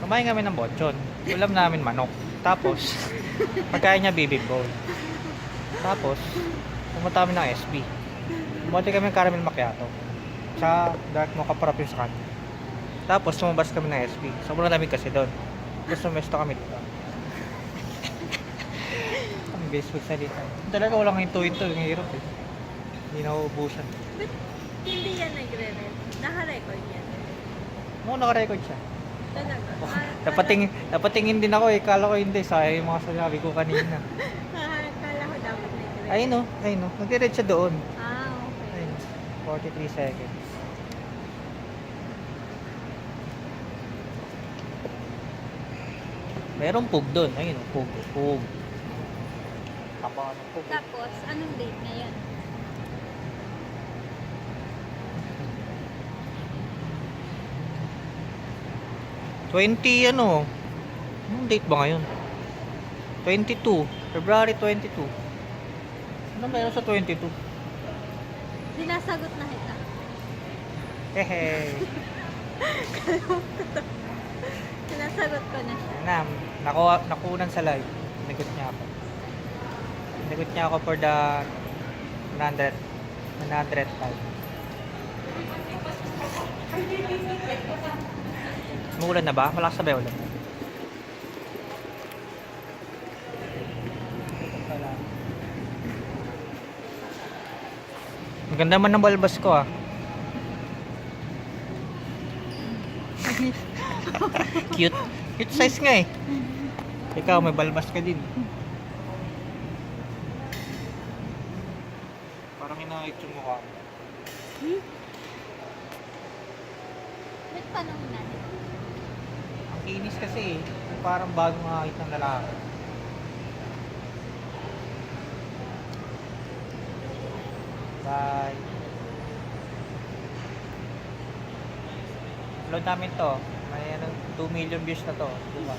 Kumain kami ng bonchon. Ulam namin manok. Tapos, pagkain niya bibig bowl. Tapos, pumunta kami ng SB. Bumote kami ng caramel macchiato. Sa dark mocha parap yung sa kanya. Tapos, tumabas kami ng SB. Sobrang lamig kasi doon. Tapos, sumesto kami dito. Ang basic salita. Talaga walang hinto-hinto. Yung hirap eh. Hindi nauubusan. Ba't hindi yan nagre-red? Naka-record yan. Oo, naka-record siya. Talaga. Dapat tingin din ako eh. Kala ko hindi. Sayang yung mga sinabi ko kanina. Kala ko dapat nagre-red. Ayun o. Nagre-read siya doon. Ah, okay. Ayun. 43 seconds. Merong pug doon. Ayun o. Pug. Tapa ng pug. Tapos, anong date ngayon? Anong date ba ngayon? 22. February 22. Ano meron sa 22? Sinasagot na kita. Hehe. Sinasagot ko na siya. Nakunan sa live. Nagot niya ako for the 100 time. Umuulan na ba? Malakas na ba yung ulan? Ang ganda man ng balbas ko ah. Cute. Cute size nga eh. Ikaw may balbas ka din. Parang inahit yung mukha. Ba't panahon natin? Ang kinis kasi eh. Parang bagong nakakit ng lalaki. Bye. Upload namin to. May 2 million views na to. Diba?